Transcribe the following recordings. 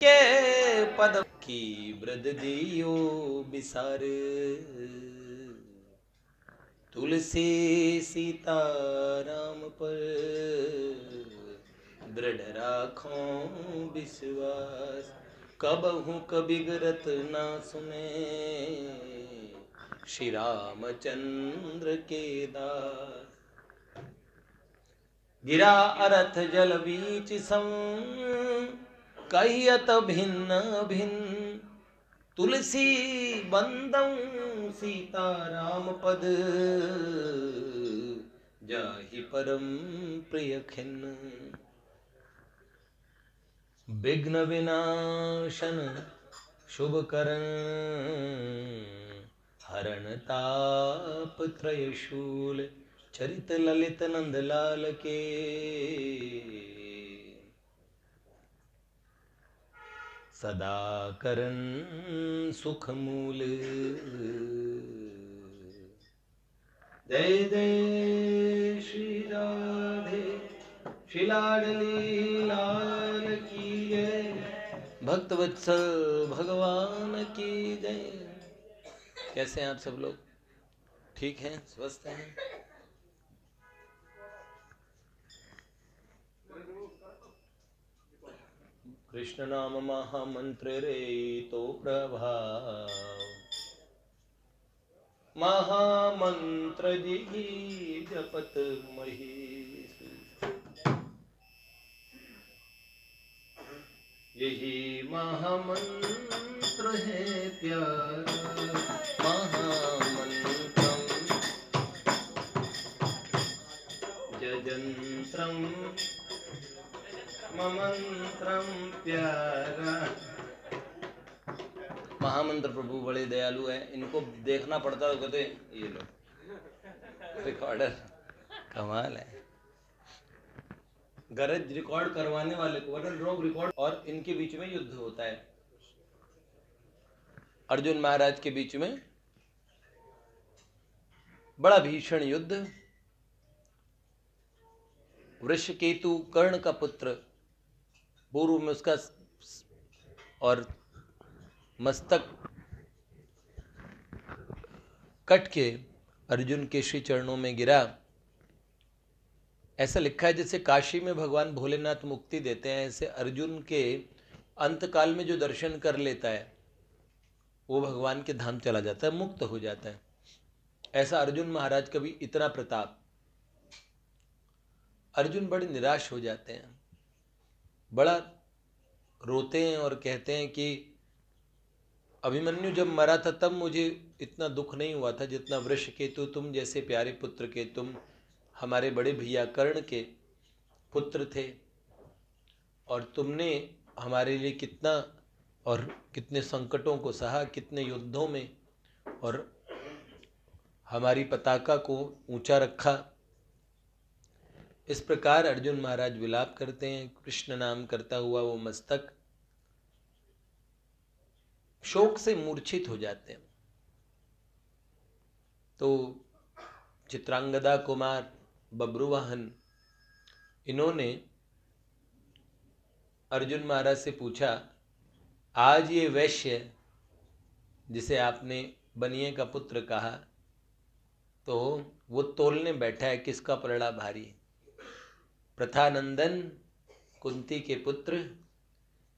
के पद की वृद दियो बिसार, तुलसी सीता राम पर दृढ़ राखो विश्वास। कबहू कभी गरत ना सुने श्री रामचंद्र के दास। गिरा अरथ जल बीच सम कहियत भिन्न भिन्न, तुलसी बंदम सीता राम पद जाहि परम प्रिय खिन्न। विघ्न विनाशन शुभ करण हरण ताप त्रय शूल, चरित ललित नंद लाल के सदा करन सुख मूल। जय जय श्री राधे श्री लाडली लाल की जय, भक्त वत्सल भगवान की जय। कैसे हैं आप सब लोग? ठीक हैं, स्वस्थ हैं? कृष्ण नाम महामंत्र रे तो प्रभाव, महामंत्र जी जपत महेश। यही महामंत्र है प्यारा, महामंत्रम जजंत्रम ममंत्रम प्यारा। महामंत्र प्रभु बड़े दयालु हैं, इनको देखना पड़ता है तो कहते ये लो रिकॉर्डर, कमाल है। गरज रिकॉर्ड करवाने वाले को वरन रोग रिकॉर्ड। और इनके बीच में युद्ध होता है, अर्जुन महाराज के बीच में बड़ा भीषण युद्ध। वृषकेतु कर्ण का पुत्र, पूर्व में उसका और मस्तक कट के अर्जुन के श्री चरणों में गिरा। ऐसा लिखा है जैसे काशी में भगवान भोलेनाथ मुक्ति देते हैं, ऐसे अर्जुन के अंतकाल में जो दर्शन कर लेता है वो भगवान के धाम चला जाता है, मुक्त हो जाता है। ऐसा अर्जुन महाराज का भी इतना प्रताप। अर्जुन बड़े निराश हो जाते हैं, बड़ा रोते हैं और कहते हैं कि अभिमन्यु जब मरा था तब मुझे इतना दुख नहीं हुआ था जितना वृषकेतु तुम जैसे प्यारे पुत्र के, तुम हमारे बड़े भैया कर्ण के पुत्र थे और तुमने हमारे लिए कितना और कितने संकटों को सहा, कितने युद्धों में, और हमारी पताका को ऊंचा रखा। इस प्रकार अर्जुन महाराज विलाप करते हैं। कृष्ण नाम करता हुआ वो मस्तक शोक से मूर्छित हो जाते हैं। तो चित्रांगदा कुमार बब्रुवाहन, इन्होंने अर्जुन महाराज से पूछा, आज ये वैश्य जिसे आपने बनिए का पुत्र कहा, तो वो तोलने बैठा है किसका पलड़ा भारी। प्रथानंदन कुंती के पुत्र,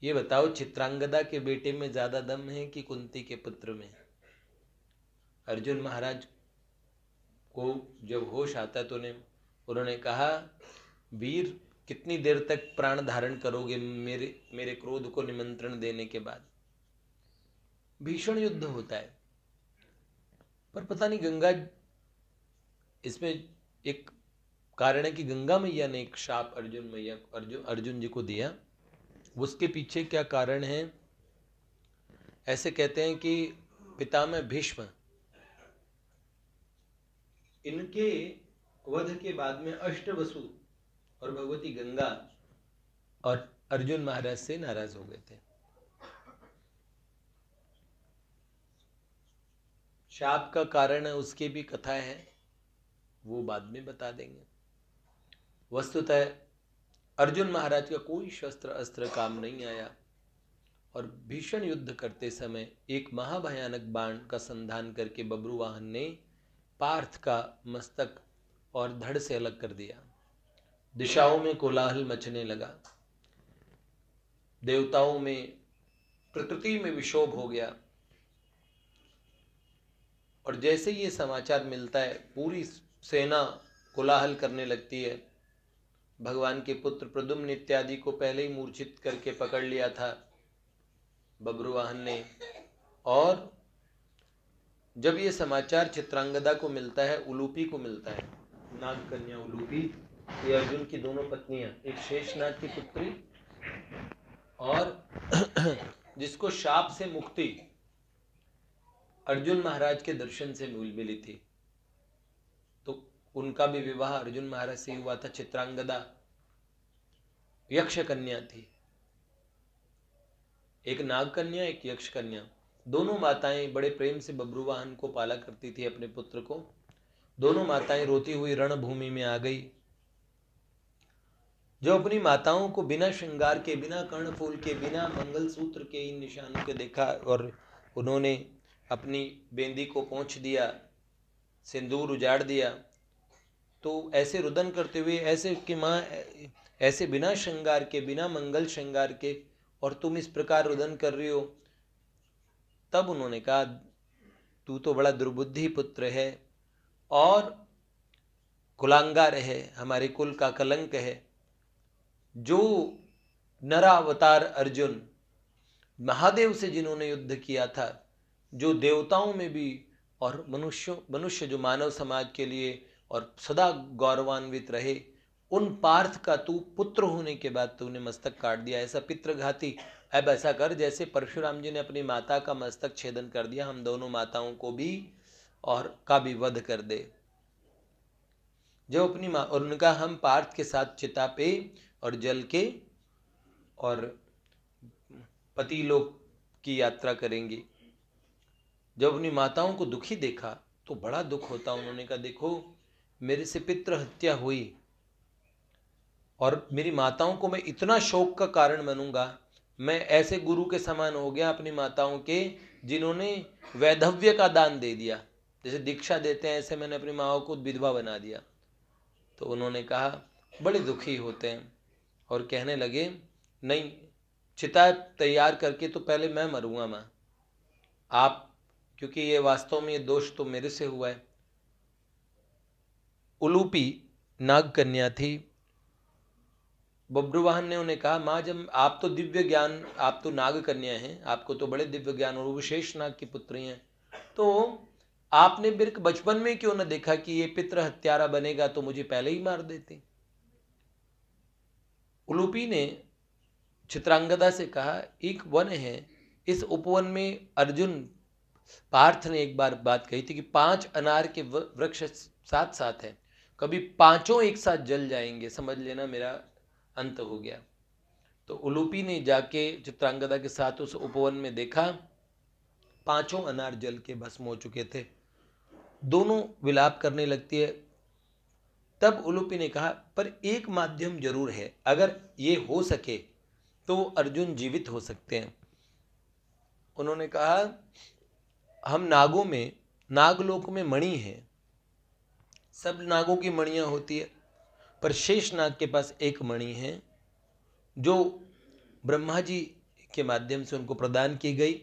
ये बताओ चित्रांगदा के बेटे में ज्यादा दम है कि कुंती के पुत्र में? अर्जुन महाराज को जब होश आता तो उन्होंने कहा, वीर कितनी देर तक प्राण धारण करोगे मेरे क्रोध को निमंत्रण देने के बाद? भीषण युद्ध होता है, पर पता नहीं गंगा, इसमें एक कारण है कि गंगा मैया ने एक शाप अर्जुन जी को दिया। उसके पीछे क्या कारण है? ऐसे कहते हैं कि पितामह भीष्म, इनके वध के बाद में अष्टवसु और भगवती गंगा और अर्जुन महाराज से नाराज हो गए थे। शाप का कारण है, उसकी भी कथा है, वो बाद में बता देंगे। वस्तुतः अर्जुन महाराज का कोई शस्त्र अस्त्र काम नहीं आया। और भीषण युद्ध करते समय एक महाभयानक बाण का संधान करके बब्रुवाहन ने पार्थ का मस्तक और धड़ से अलग कर दिया। दिशाओं में कोलाहल मचने लगा, देवताओं में, प्रकृति में विक्षोभ हो गया। और जैसे ये समाचार मिलता है, पूरी सेना कोलाहल करने लगती है। भगवान के पुत्र प्रद्युम्न इत्यादि को पहले ही मूर्छित करके पकड़ लिया था बब्रुवाहन ने। और जब ये समाचार चित्रांगदा को मिलता है, उलूपी को मिलता है, नाग कन्या उलूपी, ये अर्जुन की दोनों पत्नियां, एक शेषनाग की पुत्री और जिसको शाप से मुक्ति अर्जुन महाराज के दर्शन से मिली थी, तो उनका भी विवाह अर्जुन महाराज से हुआ था। चित्रांगदा यक्ष कन्या थी, एक नाग कन्या, एक यक्ष कन्या। दोनों माताएं बड़े प्रेम से बब्रुवाहन को पाला करती थी, अपने पुत्र को। दोनों माताएं रोती हुई रणभूमि में आ गई। जो अपनी माताओं को बिना श्रृंगार के, बिना कर्णफूल के, बिना मंगलसूत्र के, इन निशानों के देखा और उन्होंने अपनी बेंदी को पोंछ दिया, सिंदूर उजाड़ दिया, तो ऐसे रुदन करते हुए, ऐसे कि माँ ऐसे बिना श्रृंगार के, बिना मंगल श्रृंगार के, और तुम इस प्रकार रुदन कर रही हो। तब उन्होंने कहा, तू तो बड़ा दुर्बुद्धि पुत्र है और कुलांगार है, हमारे कुल का कलंक है। जो नरावतार अर्जुन, महादेव से जिन्होंने युद्ध किया था, जो देवताओं में भी और मनुष्य जो मानव समाज के लिए और सदा गौरवान्वित रहे, उन पार्थ का तू पुत्र होने के बाद तूने मस्तक काट दिया, ऐसा पितृघाती। अब ऐसा कर जैसे परशुराम जी ने अपनी माता का मस्तक छेदन कर दिया, हम दोनों माताओं को भी और का भी वध कर दे। जो अपनी माँ, और उनका हम पार्थ के साथ चिता पे और जल के और पति लोक की यात्रा करेंगे। जब अपनी माताओं को दुखी देखा तो बड़ा दुख होता। उन्होंने कहा, देखो मेरे से पितृ हत्या हुई और मेरी माताओं को मैं इतना शोक का कारण बनूंगा। मैं ऐसे गुरु के समान हो गया अपनी माताओं के, जिन्होंने वैधव्य का दान दे दिया, जैसे दीक्षा देते हैं, ऐसे मैंने अपनी माओ को विधवा बना दिया। तो उन्होंने कहा, बड़े दुखी होते हैं और कहने लगे, नहीं, चिता तैयार करके तो पहले मैं मरूंगा माँ, आप, क्योंकि ये वास्तव में ये दोष तो मेरे से हुआ है। उलूपी नाग कन्या थी। बब्रुवाहन ने उन्हें कहा, माँ, जब आप तो दिव्य ज्ञान, आप तो नाग कन्या हैं, आपको तो बड़े दिव्य ज्ञान, और विशेष नाग की पुत्री हैं, तो आपने बिल्कुल बचपन में क्यों न देखा कि ये पितृ हत्यारा बनेगा, तो मुझे पहले ही मार देती। उलूपी ने चित्रांगदा से कहा, एक वन है, इस उपवन में अर्जुन, पार्थ ने एक बार बात कही थी कि 5 अनार के वृक्ष साथ साथ हैं, कभी पांचों एक साथ जल जाएंगे, समझ लेना मेरा अंत हो गया। तो उलूपी ने जाके चित्रांगदा के साथ उस उपवन में देखा, 5 अनार जल के भस्म हो चुके थे। दोनों विलाप करने लगती है। तब उलूपी ने कहा, पर एक माध्यम जरूर है, अगर ये हो सके तो अर्जुन जीवित हो सकते हैं। उन्होंने कहा, हम नागों में, नागलोक में मणि है, सब नागों की मणियां होती है, पर शेष नाग के पास एक मणि है जो ब्रह्मा जी के माध्यम से उनको प्रदान की गई।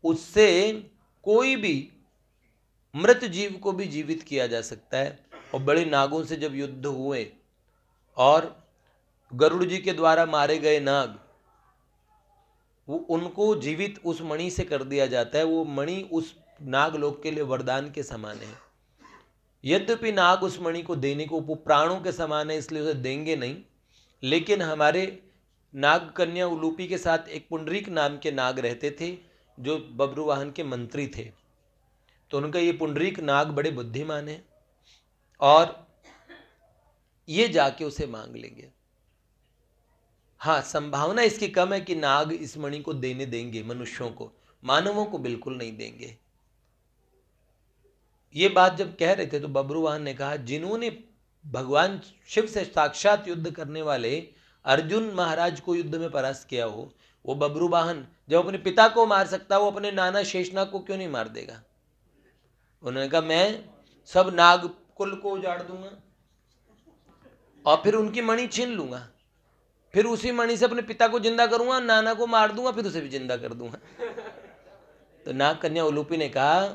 उससे कोई भी मृत जीव को भी जीवित किया जा सकता है। और बड़े नागों से जब युद्ध हुए और गरुड़ जी के द्वारा मारे गए नाग, वो उनको जीवित उस मणि से कर दिया जाता है। वो मणि उस नागलोक के लिए वरदान के समान है। यद्यपि नाग उस मणि को देने को वो प्राणों के समान है, इसलिए उसे देंगे नहीं, लेकिन हमारे नाग कन्या उलूपी के साथ एक पुंडरीक नाम के नाग रहते थे जो बब्रुवाहन के मंत्री थे। तो उनका ये पुंडरीक नाग बड़े बुद्धिमान है और ये जाके उसे मांग लेंगे। हाँ, संभावना इसकी कम है कि नाग इस मणि को देने देंगे मनुष्यों को, मानवों को बिल्कुल नहीं देंगे। ये बात जब कह रहे थे तो बब्रुवाहन ने कहा, जिन्होंने भगवान शिव से साक्षात युद्ध करने वाले अर्जुन महाराज को युद्ध में परास्त किया हो, वो बब्रू वाहन जब अपने पिता को मार सकता है, वो अपने नाना शेषनाग को क्यों नहीं मार देगा? उन्होंने कहा मैं सब नाग कुल को उजाड़ दूंगा और फिर उनकी मणि छीन लूंगा, फिर उसी मणि से अपने पिता को जिंदा करूंगा, नाना को मार दूंगा, फिर उसे भी जिंदा कर दूंगा। तो नाग कन्या उलूपी ने कहा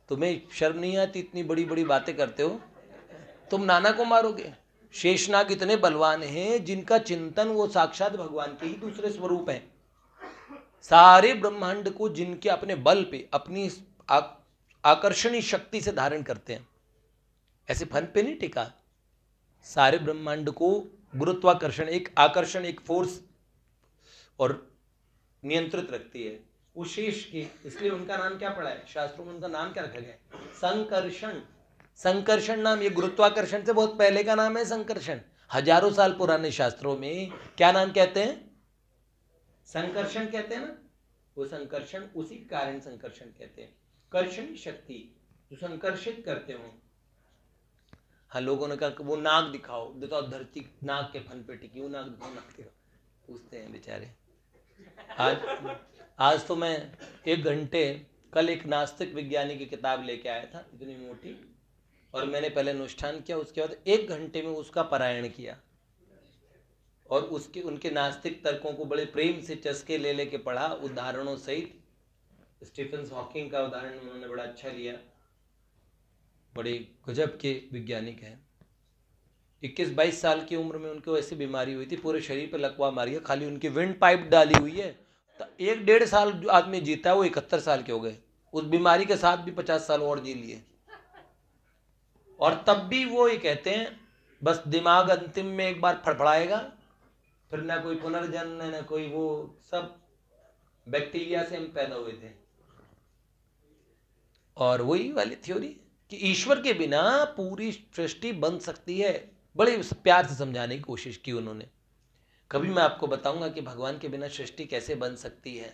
तुम्हें शर्म नहीं आती, इतनी बड़ी बड़ी बातें करते हो, तुम नाना को मारोगे? शेषनाग इतने बलवान हैं जिनका चिंतन वो साक्षात भगवान के ही दूसरे स्वरूप हैं। सारे ब्रह्मांड को जिनके अपने बल पे, अपनी आकर्षणी शक्ति से धारण करते हैं, ऐसे फन पे नहीं टिका। सारे ब्रह्मांड को गुरुत्वाकर्षण, एक आकर्षण, एक फोर्स और नियंत्रित रखती है वो शेष की। इसलिए उनका नाम क्या पड़ा है शास्त्रों में? उनका नाम क्या रखा गया है? संकर्षण। संकर्षण नाम, ये गुरुत्वाकर्षण से बहुत पहले का नाम है संकर्षण। हजारों साल पुराने शास्त्रों में क्या नाम कहते हैं? संकर्षण कहते हैं ना। वो संकर्षण उसी कारण संकर्षण कहते हैं, कर्षणी शक्ति जो संकर्षित करते हो। हाँ, लोगों ने कहा वो नाग दिखाओ, दिखाओ धरती नाग के फन पे टिकी, वो नाग दिखाओ, नाग दिखाओ, पूछते हैं बेचारे। आज तो मैं 1 घंटे, कल एक नास्तिक विज्ञानी की किताब लेके आया था, इतनी मोटी, और मैंने पहले अनुष्ठान किया, उसके बाद 1 घंटे में उसका पारायण किया और उसके उनके नास्तिक तर्कों को बड़े प्रेम से चस्के ले लेके पढ़ा, उदाहरणों सहित। स्टीफन हॉकिंग का उदाहरण उन्होंने बड़ा अच्छा लिया, बड़े गजब के वैज्ञानिक हैं। 21-22 साल की उम्र में उनको ऐसी बीमारी हुई थी, पूरे शरीर पे लकवा मार गया, खाली उनकी विंड पाइप डाली हुई है। तो 1-1.5 साल जो आदमी जीता है वो 71 साल के हो गए, उस बीमारी के साथ भी 50 साल और जी लिए। और तब भी वो ये कहते हैं बस दिमाग अंतिम में एक बार फड़फड़ाएगा, फिर ना कोई पुनर्जन्म ना कोई, वो सब बैक्टीरिया से हम पैदा हुए थे। और वही वाली थ्योरी कि ईश्वर के बिना पूरी सृष्टि बन सकती है, बड़े प्यार से समझाने की कोशिश की उन्होंने। कभी मैं आपको बताऊंगा कि भगवान के बिना सृष्टि कैसे बन सकती है,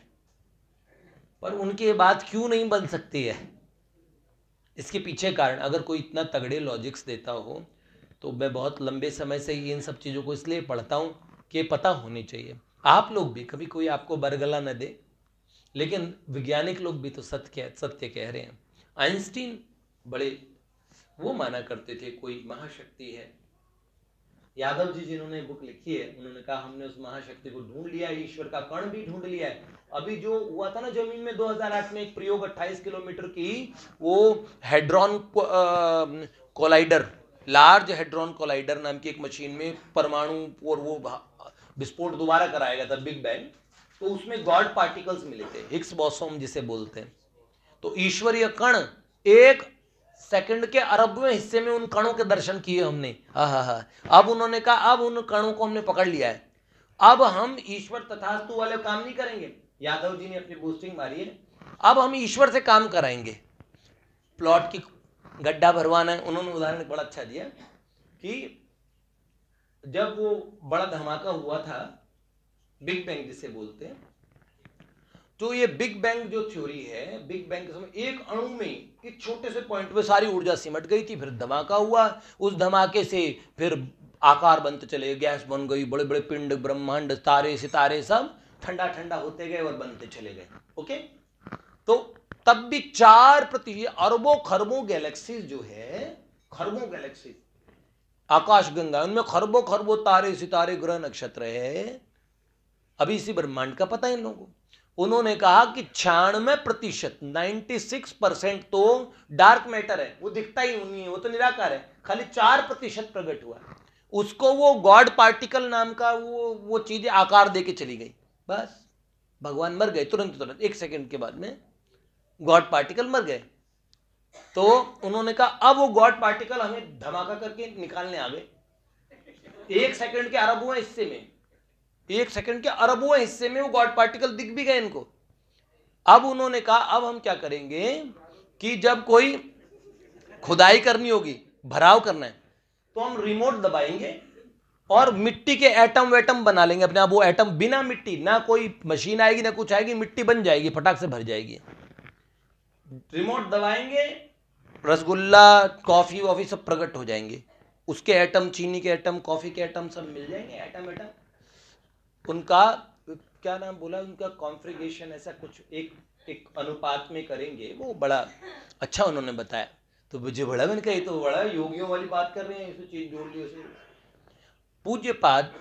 पर उनके बाद क्यों नहीं बन सकती है, इसके पीछे कारण अगर कोई इतना तगड़े लॉजिक्स देता हो तो मैं बहुत लंबे समय से इन सब चीज़ों को इसलिए पढ़ता हूँ कि पता होनी चाहिए। आप लोग भी, कभी कोई आपको बरगला न दे, लेकिन वैज्ञानिक लोग भी तो सत्य कह रहे हैं। आइंस्टीन बड़े वो माना करते थे कोई महाशक्ति है। यादव जी जिन्होंने बुक लिखी है, उन्होंने कहा हमने उस महाशक्ति को ढूंढ लिया है, ईश्वर का कण भी ढूंढ लिया है। अभी जो हुआ था ना जमीन में 2008 में एक प्रयोग 28 किलोमीटर की, वो hadron collider, large hadron collider नाम की एक मशीन में परमाणु और वो विस्फोट दोबारा कराया गया था, बिग बैंग। तो उसमें गॉड पार्टिकल्स मिले थे, हिग्स बोसॉन जिसे बोलते हैं। तो ईश्वरीय कण, 1 सेकंड के अरबवें हिस्से में उन कणों के दर्शन किए हमने। हा। अब उन्होंने कहा अब उन कणों को हमने पकड़ लिया है, अब हम ईश्वर तथास्तु वाले काम नहीं करेंगे। यादव जी ने अपनी बूस्टिंग मारी है, अब हम ईश्वर से काम कराएंगे। प्लॉट की गड्ढा भरवाना है। उन्होंने उदाहरण बड़ा अच्छा दिया कि जब वो बड़ा धमाका हुआ था, बिग बैंग जिसे बोलते हैं, तो ये बिग बैंग जो थ्योरी है, बिग बैंग के समय एक अणु में, एक छोटे से पॉइंट पे सारी ऊर्जा सिमट गई थी, फिर धमाका हुआ, उस धमाके से फिर आकार बनते चले, गैस बन गई, बड़े बड़े पिंड, ब्रह्मांड, तारे सितारे सब ठंडा ठंडा होते गए और बनते चले गए। ओके, तो तब भी 4% अरबों खरबों गैलेक्सीज जो है, खरबों गैलेक्सीज, आकाश गंगा, उनमें खरबों खरबों तारे सितारे ग्रह नक्षत्र है। अभी इसी ब्रह्मांड का पता है इन लोगों को। उन्होंने कहा कि 96%, 96% तो डार्क मैटर है, वो दिखता ही नहीं है, वो तो निराकार है, खाली 4% प्रकट हुआ। उसको वो गॉड पार्टिकल नाम का वो चीजें आकार देके चली गई, बस भगवान मर गए तुरंत 1 सेकंड के बाद में गॉड पार्टिकल मर गए। तो उन्होंने कहा अब वो गॉड पार्टिकल हमें धमाका करके निकालने आ गए। 1 सेकंड के अरबों हिस्से में, 1 सेकंड के अरबों हिस्से में वो गॉड पार्टिकल दिख भी गए इनको। अब उन्होंने कहा अब हम क्या करेंगे कि जब कोई खुदाई करनी होगी, भराव करना है, तो हम रिमोट दबाएंगे और मिट्टी के एटम वेटम बना लेंगे अपने आप। वो एटम बिना मिट्टी, ना कोई मशीन आएगी ना कुछ आएगी, मिट्टी बन जाएगी, फटाक से भर जाएगी। रिमोट दबाएंगे, रसगुल्ला, कॉफी वॉफी सब प्रकट हो जाएंगे, उसके एटम, चीनी के एटम, कॉफी के एटम सब मिल जाएंगे, एटम। उनका क्या नाम बोला उनका, कॉन्फ़िगरेशन ऐसा कुछ एक अनुपात में करेंगे, वो बड़ा अच्छा उन्होंने बताया। तो मुझे बड़ा, मैंने कहा ये तो बड़ा योगियों वाली बात कर रहे हैं, इसे चीज जोड़ ली उसे। पूज्यपाद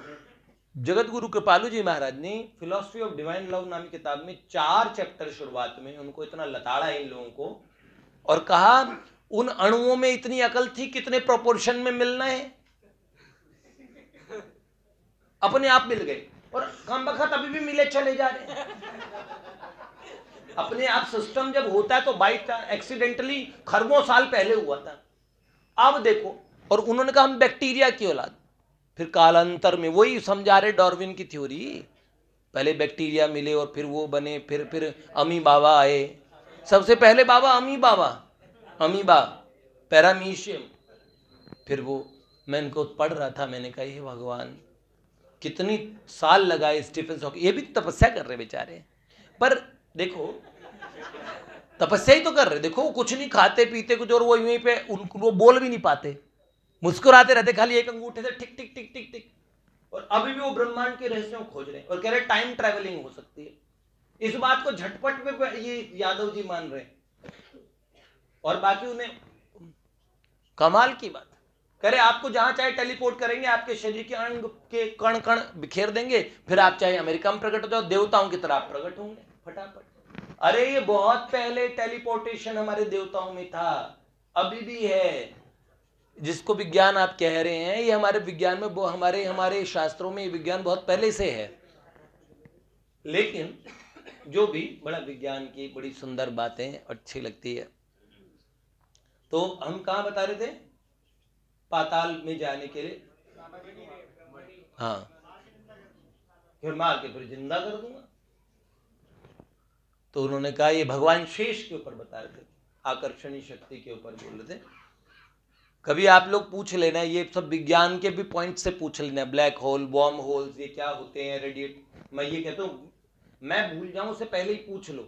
जगत गुरु कृपालु जी महाराज ने फिलॉसफी ऑफ डिवाइन लव नामी किताब में 4 चैप्टर शुरुआत में, उनको इतना लताड़ा इन लोगों को, और कहा उन अणुओं में इतनी अकल थी कितने प्रोपोर्शन में मिलना है, अपने आप मिल गए, और कम बखत अभी भी मिले चले जा रहे हैं। अपने आप सिस्टम जब होता है तो बाइक एक्सीडेंटली खरबों साल पहले हुआ था, अब देखो। और उन्होंने कहा हम बैक्टीरिया की औलाद, फिर कालांतर में वही समझा रहे डार्विन की थ्योरी, पहले बैक्टीरिया मिले और फिर वो बने, फिर अमी बाबा आए, सबसे पहले बाबा अमीबा पैरामीशियम, फिर वो, मैं इनको पढ़ रहा था, मैंने कहा हे भगवान कितनी साल लगाए स्टीफन हॉकिंग, ये भी तपस्या कर रहे बेचारे, पर देखो तपस्या ही तो कर रहे, देखो कुछ नहीं खाते पीते कुछ, और वो यहीं पे उनको वो बोल भी नहीं पाते, मुस्कुराते रहते खाली एक अंगूठे से टिक टिक टिक टिक टिक, और अभी भी वो ब्रह्मांड के रहस्यों को खोज रहे हैं और कह रहे टाइम ट्रैवलिंग हो सकती है। इस बात को झटपट में ये यादव जी मान रहे हैं, और बाकी उन्हें कमाल की बात कह रहे आपको जहां चाहे टेलीपोर्ट करेंगे, आपके शरीर के अंग के कण कण बिखेर देंगे, फिर आप चाहे अमेरिका में प्रकट हो जाओ, देवताओं की तरह आप प्रकट होंगे फटाफट। अरे ये बहुत पहले टेलीपोर्टेशन हमारे देवताओं में था, अभी भी है। जिसको विज्ञान आप कह रहे हैं, ये हमारे विज्ञान में, हमारे शास्त्रों में ये विज्ञान बहुत पहले से है। लेकिन जो भी बड़ा विज्ञान की बड़ी सुंदर बातें अच्छी लगती है। तो हम कहाँ बता रहे थे, पाताल में जाने के लिए, हाँ, फिर मार के फिर जिंदा कर दूंगा। तो उन्होंने कहा ये भगवान शेष के ऊपर बता रहे थे, आकर्षणी शक्ति के ऊपर बोल रहे थे। कभी आप लोग पूछ लेना, ये सब विज्ञान के भी पॉइंट से पूछ लेना, ब्लैक होल, वॉर्म होल्स, ये क्या होते हैं, रेडिएट, मैं ये कहता हूँ मैं भूल जाऊं उससे पहले ही पूछ लो,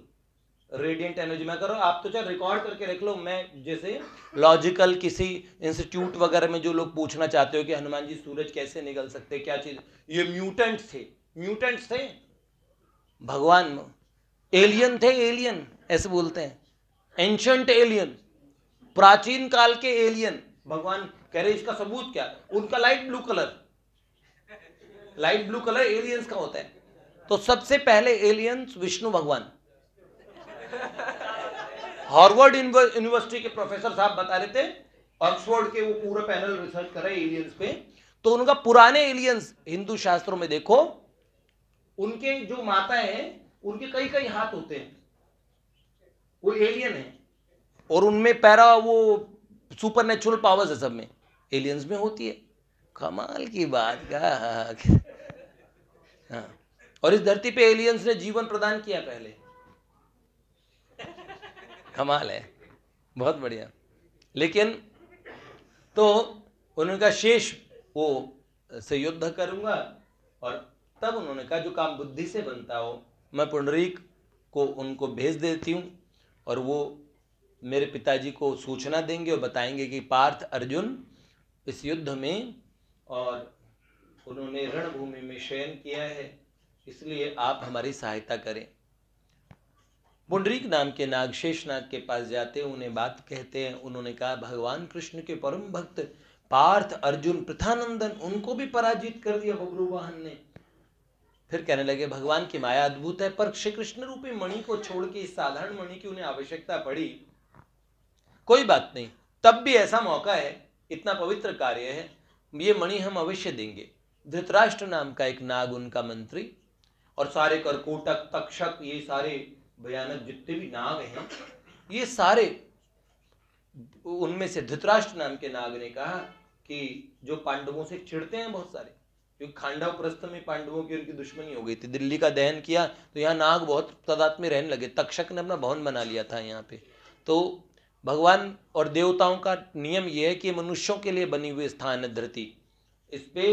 रेडिएंट एनर्जी में करो आप तो चाहे रिकॉर्ड करके रख लो। मैं जैसे लॉजिकल किसी इंस्टीट्यूट वगैरह में जो लोग पूछना चाहते हो कि हनुमान जी सूरज कैसे निकल सकते, क्या चीज, ये म्यूटेंट्स थे, भगवान एलियन थे, एलियन ऐसे बोलते हैं, एंशंट एलियन, प्राचीन काल के एलियन। भगवान कह रहे इसका सबूत क्या, उनका लाइट ब्लू कलर एलियंस का होता है। तो सबसे पहले एलियंस विष्णु भगवान, हार्वर्ड यूनिवर्सिटी के प्रोफेसर साहब बता रहे थे, ऑक्सफोर्ड के वो पूरा पैनल रिसर्च कर रहे एलियंस पे। तो उनका पुराने एलियंस हिंदू शास्त्रों में देखो, उनके जो माता है उनके कई कई हाथ होते हैं, वो एलियन है, और उनमें पैरा वो सुपरनेचुरल पावर्स है, सब में एलियंस में होती है। कमाल की बात का हाँ। और इस धरती पे एलियंस ने जीवन प्रदान किया पहले, कमाल है, बहुत बढ़िया। लेकिन तो उन्होंने कहा शेष वो से युद्ध करूंगा, और तब उन्होंने कहा जो काम बुद्धि से बनता हो मैं पुंडरीक को उनको भेज देती हूँ, और वो मेरे पिताजी को सूचना देंगे और बताएंगे कि पार्थ अर्जुन इस युद्ध में, और उन्होंने रणभूमि में शयन किया है, इसलिए आप हमारी सहायता करें। पुंडरीक नाम के नाग शेषनाग के पास जाते हैं, उन्हें बात कहते हैं। उन्होंने कहा भगवान कृष्ण के परम भक्त पार्थ अर्जुन प्रथानंदन, उनको भी पराजित कर दिया बब्रुवाहन ने। फिर कहने लगे भगवान की माया अद्भुत है, पर श्री कृष्ण रूपी मणि को छोड़ के इस साधारण मणि की उन्हें आवश्यकता पड़ी, कोई बात नहीं, तब भी ऐसा मौका है, इतना पवित्र कार्य है, ये मणि हम अवश्य देंगे। धृतराष्ट्र नाम का एक नाग उनका मंत्री, और सारे करकोटक तक्षक, ये सारे भयानक जितने भी नाग हैं, ये सारे, उनमें से धृतराष्ट्र नाम के नाग ने कहा कि जो पांडवों से चिढ़ते हैं बहुत सारे, क्योंकि खांडव प्रस्थ में पांडवों की उनकी दुश्मनी हो गई थी, दिल्ली का दहन किया तो यहाँ नाग बहुत तादाद में रहने लगे, तक्षक ने अपना भवन बना लिया था यहाँ पे। तो भगवान और देवताओं का नियम यह है कि मनुष्यों के लिए बनी हुई स्थान है धरती, इस पे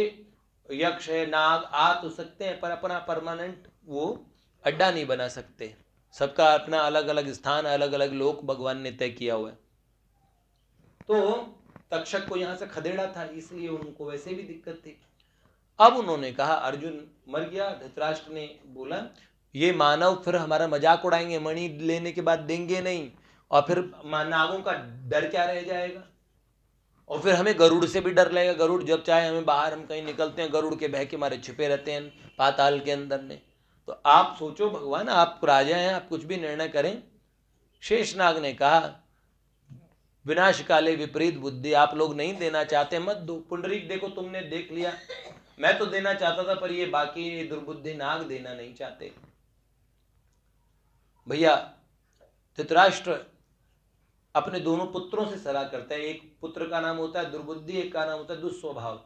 यक्ष है, नाग आ तो सकते हैं, पर अपना परमानेंट वो अड्डा नहीं बना सकते, सबका अपना अलग अलग स्थान, अलग अलग लोक भगवान ने तय किया हुआ है। तो तक्षक को यहाँ से खदेड़ा था, इसलिए उनको वैसे भी दिक्कत थी। अब उन्होंने कहा, अर्जुन मर गया, धृतराष्ट्र ने बोला ये मानव फिर हमारा मजाक उड़ाएंगे, मणि लेने के बाद देंगे नहीं, और फिर नागों का डर क्या रह जाएगा, और फिर हमें गरुड़ से भी डर लगेगा। गरुड़ जब चाहे हमें बाहर, हम कहीं निकलते हैं गरुड़ के भय के मारे छिपे रहते हैं पाताल के अंदर में। तो आप सोचो भगवान, आप राजा हैं, आप कुछ भी निर्णय करें। शेषनाग ने कहा विनाश काले विपरीत बुद्धि, आप लोग नहीं देना चाहते मत दो। पुंडरीक देखो तुमने देख लिया, मैं तो देना चाहता था पर ये बाकी दुर्बुद्धि नाग देना नहीं चाहते। भैया धृतराष्ट्र अपने दोनों पुत्रों से सलाह करता है, एक पुत्र का नाम होता है दुर्बुद्धि, एक का नाम होता है दुस्वभाव।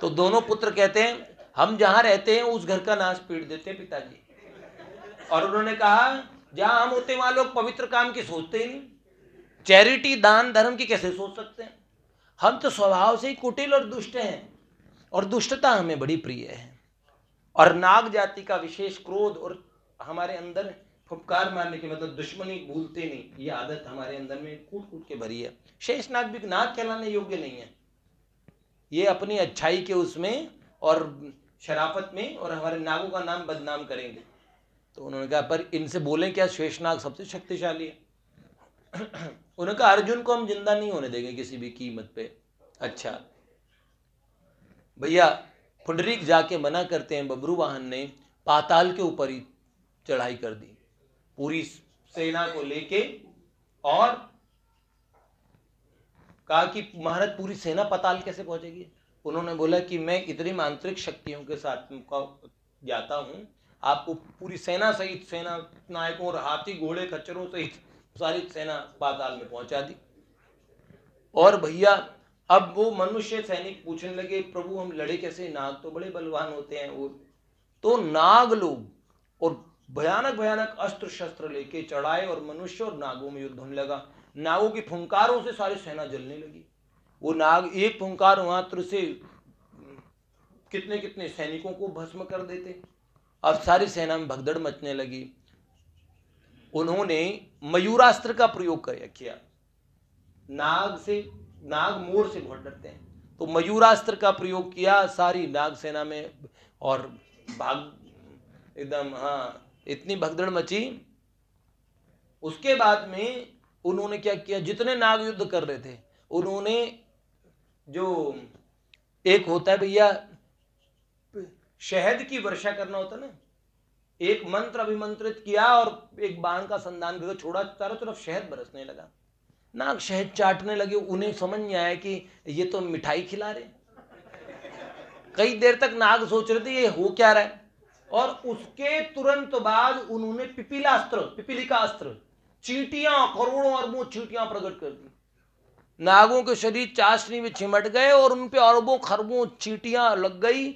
तो दोनों पुत्र कहते हैं हम जहां रहते हैं उस घर का नाश पीट देते हैं पिताजी। और उन्होंने कहा जहां हम होते वहां लोग पवित्र काम की सोचते ही नहीं, चैरिटी दान धर्म की कैसे सोच सकते हैं। हम तो स्वभाव से ही कुटिल और दुष्ट हैं, और दुष्टता हमें बड़ी प्रिय है। और नाग जाति का विशेष क्रोध और हमारे अंदर फुफकार मारने की, मतलब दुश्मनी भूलते नहीं, ये आदत हमारे अंदर में कूट कूट के भरी है। शेषनाग भी नाग कहलाने योग्य नहीं है, ये अपनी अच्छाई के उसमें और शराफत में और हमारे नागों का नाम बदनाम करेंगे। तो उन्होंने कहा पर इनसे बोले क्या, शेषनाग सबसे शक्तिशाली है। उन्होंने कहा अर्जुन को हम जिंदा नहीं होने देंगे किसी भी कीमत पे। अच्छा भैया पुंडरीक जाके मना करते हैं, बब्रुवाहन ने पाताल के ऊपर ही चढ़ाई कर दी पूरी सेना को लेके, और कहा कि महाराज पूरी सेना पाताल कैसे पहुंचेगी। उन्होंने बोला कि मैं इतनी मांत्रिक शक्तियों के साथ जाता हूं, आपको पूरी सेना सहित, सेना नायकों और हाथी घोड़े खच्चरों सहित सारी सेना पाताल में पहुंचा दी। और भैया अब वो मनुष्य सैनिक पूछने लगे प्रभु हम लड़े कैसे, नाग तो बड़े बलवान होते हैं। वो तो नाग लोग और भयानक भयानक अस्त्र शस्त्र लेके चढ़ाए, और मनुष्य और नागों में युद्ध होने लगा। नागों की फुंकारों से सारी सेना जलने लगी। वो नाग एक फुंकार मात्र से कितने कितने सैनिकों को भस्म कर देते। अब सारी सेना में भगदड़ मचने लगी। उन्होंने मयूरास्त्र का प्रयोग किया। नाग मोर से बहुत डरते हैं, तो मयूरास्त्र का प्रयोग किया सारी नाग सेना में, और भाग एकदम, हाँ इतनी भगदड़ मची। उसके बाद में उन्होंने क्या किया, जितने नाग युद्ध कर रहे थे उन्होंने, जो एक होता है भैया शहद की वर्षा करना होता ना, एक मंत्र अभिमंत्रित किया और एक बाण का संधान करके छोड़ा, चारों तरफ शहद बरसने लगा। नाग शहद चाटने लगे। उन्हें समझ नहीं आया कि ये तो मिठाई खिला रहे। कई देर तक नाग सोच रहे थे ये हो क्या रहा है। और उसके तुरंत बाद उन्होंने पिपीलिका अस्त्र, चींटियां, करोड़ों अरबों चींटियां प्रकट कर दी। नागों के शरीर चाशनी में चिमट गए और उन पे अरबों खरबों चींटियां लग गई,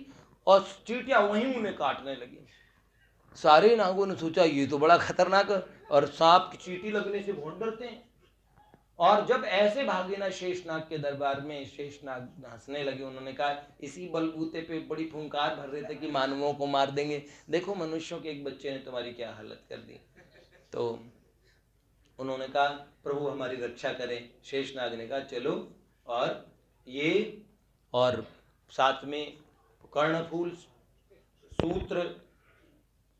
और चींटियां वहीं उन्हें काटने लगी। सारे नागों ने सोचा ये तो बड़ा खतरनाक है, और सांप की चींटी लगने से बहुत डरते हैं। और जब ऐसे भागे ना शेषनाग के दरबार में, शेषनाग हंसने लगे। उन्होंने कहा इसी बलबूते पे बड़ी फुंकार भर रहे थे कि मानवों को मार देंगे, देखो मनुष्यों के एक बच्चे ने तुम्हारी क्या हालत कर दी। तो उन्होंने कहा प्रभु हमारी रक्षा करें। शेषनाग ने कहा चलो, और ये और साथ में कर्णफूल, सूत्र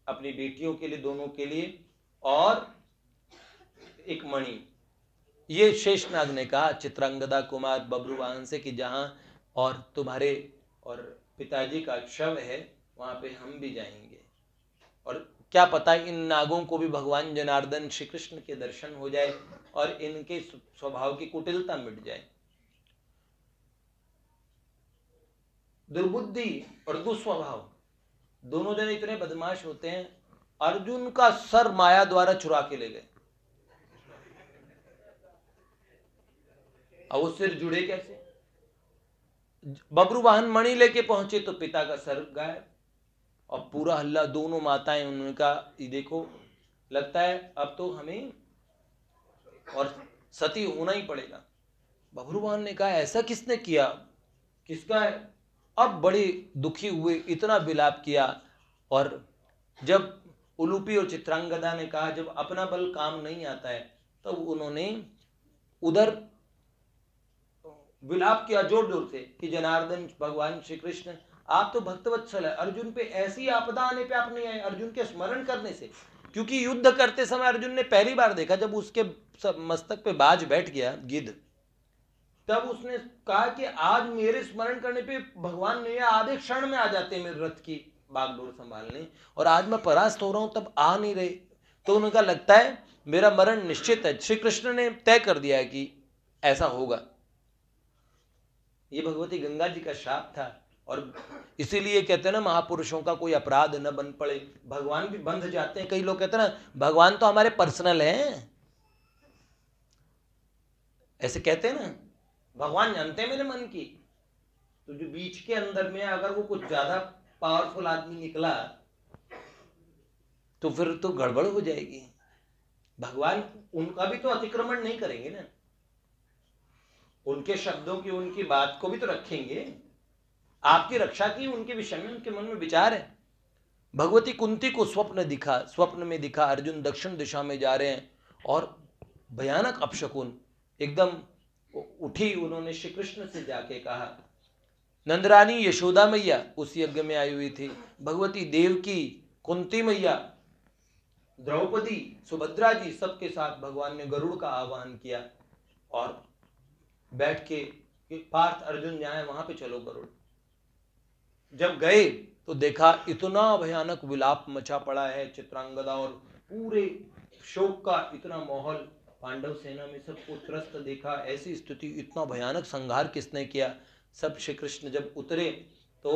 अपनी बेटियों के लिए, दोनों के लिए, और एक मणि, ये शेषनाग ने कहा चित्रांगदा कुमार बब्रुवाहन से कि जहां और तुम्हारे और पिताजी का शव है वहां पे हम भी जाएंगे, और क्या पता इन नागों को भी भगवान जनार्दन श्री कृष्ण के दर्शन हो जाए और इनके स्वभाव की कुटिलता मिट जाए। दुर्बुद्धि और दुस्वभाव दोनों जने इतने बदमाश होते हैं। अर्जुन का सर माया द्वारा चुरा के ले गए। अब वो सिर जुड़े कैसे। बब्रुवाहन मणि लेके पहुंचे तो पिता का सर गायब, और पूरा हल्ला। दोनों माताएं, उन्होंने कहा ये देखो लगता है अब तो हमें और सती होना ही पड़ेगा। बब्रुवाहन ने कहा ऐसा किसने किया, किसका है। अब बड़े दुखी हुए, इतना विलाप किया। और जब उलूपी और चित्रांगदा ने कहा जब अपना बल काम नहीं आता है, तब उन्होंने उधर विलाप किया जोर जोर से कि जनार्दन भगवान श्री कृष्ण आप तो भक्तवत्सल है, अर्जुन पे ऐसी आपदा आने पे आप नहीं आए, अर्जुन के स्मरण करने से। क्योंकि युद्ध करते समय अर्जुन ने पहली बार देखा, जब उसके मस्तक पे बाज बैठ गया गिद्ध, तब उसने कहा कि आज मेरे स्मरण करने पे भगवान ने आधे क्षण में आ जाते मेरे रथ की बागडोर संभालने, और आज मैं परास्त हो रहा हूं तब आ नहीं रहे। तो उनका लगता है मेरा मरण निश्चित है, श्री कृष्ण ने तय कर दिया है कि ऐसा होगा। ये भगवती गंगा जी का श्राप था, और इसीलिए कहते हैं ना महापुरुषों का कोई अपराध न बन पड़े। भगवान भी बंध जाते हैं, कई लोग कहते हैं ना भगवान तो हमारे पर्सनल हैं, ऐसे कहते हैं ना, भगवान जानते हैं मेरे मन की। तो जो बीच के अंदर में अगर वो कुछ ज्यादा पावरफुल आदमी निकला तो फिर तो गड़बड़ हो जाएगी। भगवान उनका भी तो अतिक्रमण नहीं करेंगे ना, उनके शब्दों की उनकी बात को भी तो रखेंगे। आपकी रक्षा की उनके विषय में उनके मन में विचार है। भगवती कुंती को स्वप्न में दिखा अर्जुन दक्षिण दिशा में जा रहे हैं, और भयानक अपशकुन एकदम उठी। उन्होंने श्री कृष्ण से जाके कहा, नंदरानी यशोदा मैया उस यज्ञ में आई हुई थी, भगवती देवकी, कुंती मैया, द्रौपदी, सुभद्रा जी, सबके साथ भगवान ने गरुड़ का आह्वान किया और बैठ के पार्थ अर्जुन जाए वहां पे चलो गरुड़। जब गए तो देखा इतना भयानक विलाप मचा पड़ा है चित्रांगदा, और पूरे शोक का इतना माहौल पांडव सेना में सबको त्रस्त देखा। ऐसी स्थिति, इतना भयानक संहार किसने किया। सब श्री कृष्ण जब उतरे तो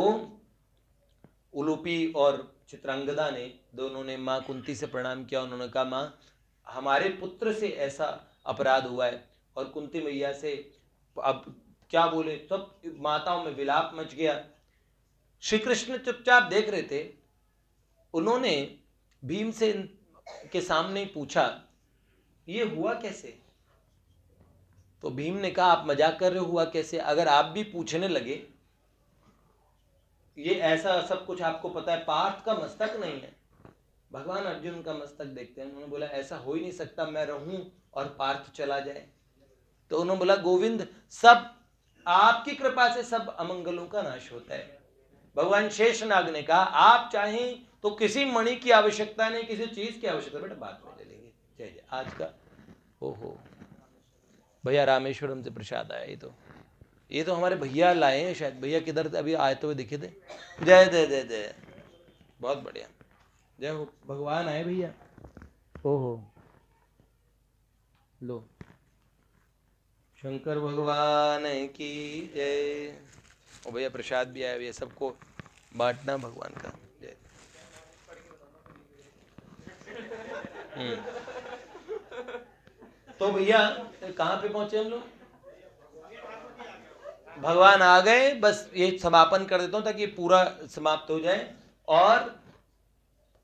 उलूपी और चित्रांगदा ने दोनों ने माँ कुंती से प्रणाम किया। उन्होंने कहा माँ हमारे पुत्र से ऐसा अपराध हुआ है, और कुंती मैया से अब क्या बोले, सब माताओं में विलाप मच गया। श्री कृष्ण चुपचाप देख रहे थे। उन्होंने भीमसेन के सामने पूछा ये हुआ कैसे। तो भीम ने कहा आप मजाक कर रहे हो, हुआ कैसे। अगर आप भी पूछने लगे ये ऐसा सब कुछ आपको पता है, पार्थ का मस्तक नहीं है, भगवान अर्जुन का मस्तक देखते हैं। उन्होंने बोला ऐसा हो ही नहीं सकता, मैं रहूं और पार्थ चला जाए। तो उन्होंने बोला गोविंद सब आपकी कृपा से सब अमंगलों का नाश होता है। भगवान शेषनाग ने कहा आप चाहें तो किसी मणि की आवश्यकता नहीं, किसी चीज की आवश्यकता, बेटा बाद में ले लेंगे। जय जय। आज का ओहो भैया रामेश्वरम से प्रसाद आया। ये तो हमारे भैया लाए हैं शायद। भैया किधर अभी आए तो दिखे थे। जय जय जय जय, बहुत बढ़िया, जय हो। भगवान आए भैया। ओहो लो, शंकर भगवान की जय। ओ भैया प्रसाद भी आया भैया, सबको बांटना भगवान का। जय। तो भैया कहाँ पे पहुंचे हम लोग। भगवान आ गए, बस ये समापन कर देता हूं ताकि पूरा समाप्त हो जाए। और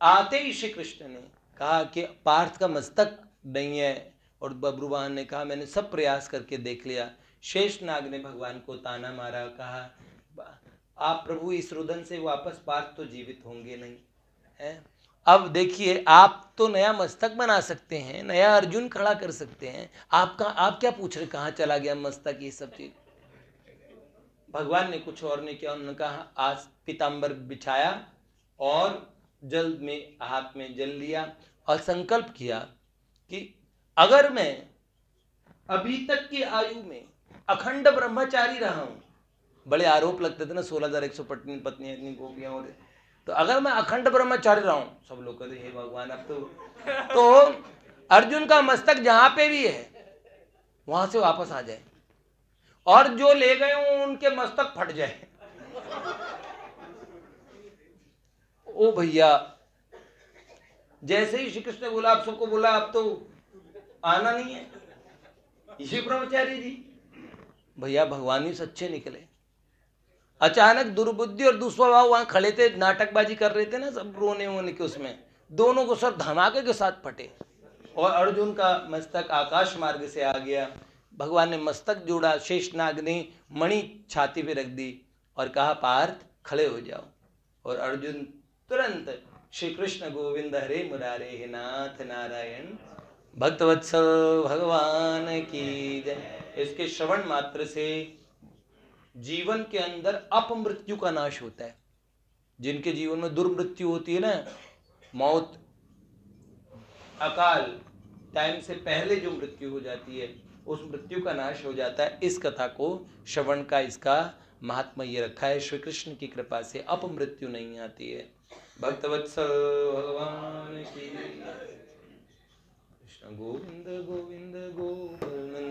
आते ही श्री कृष्ण ने कहा कि पार्थ का मस्तक नहीं है, और बब्रुवाहन ने कहा मैंने सब प्रयास करके देख लिया। शेषनाग ने भगवान को ताना मारा, कहा आप प्रभु इस रुदन से वापस पार्थ तो जीवित होंगे नहीं है। अब देखिए आप तो नया मस्तक बना सकते हैं, नया अर्जुन खड़ा कर सकते हैं, आप क्या पूछ रहे कहाँ चला गया मस्तक, ये सब चीज। भगवान ने कुछ और नहीं किया। उन्होंने कहा आज पीताम्बर बिछाया और जल में हाथ में जल लिया और संकल्प किया कि अगर मैं अभी तक की आयु में अखंड ब्रह्मचारी रहा हूं, बड़े आरोप लगते थे ना 16,100 पत्नी इतनी गोपियां हो रही, तो अगर मैं अखंड ब्रह्मचारी रहा हूं, सब लोग कहते हे भगवान अब तो अर्जुन का मस्तक जहां पे भी है वहां से वापस आ जाए और जो ले गए हो उनके मस्तक फट जाए। ओ भैया जैसे ही श्री कृष्ण ने बोला, आप सबको बोला अब तो आना नहीं है, ये ब्रह्मचारी जी। भैया भगवान ही सच्चे निकले। अचानक दुर्बुद्धि और दुस्वभाव वहां खड़े थे, नाटकबाजी कर रहे थे ना सब रोने वोने के, उसमें दोनों को सर धमाके के साथ फटे और अर्जुन का मस्तक आकाश मार्ग से आ गया। भगवान ने मस्तक जोड़ा, शेषनाग ने मणि छाती पे रख दी और कहा पार्थ खड़े हो जाओ। और अर्जुन तुरंत श्री कृष्ण गोविंद हरे मुरारे हे नाथ नारायण भक्तवत्सल भगवान की जय। इसके श्रवण मात्र से जीवन के अंदर अपमृत्यु का नाश होता है। जिनके जीवन में दुर्मृत्यु होती है ना, मौत, अकाल, टाइम से पहले जो मृत्यु हो जाती है, उस मृत्यु का नाश हो जाता है। इस कथा को श्रवण का इसका महात्मा ये रखा है। श्री कृष्ण की कृपा से अपमृत्यु नहीं आती है। भक्तवत्सल भगवान की। कृष्ण गोविंद गोविंद गोविंद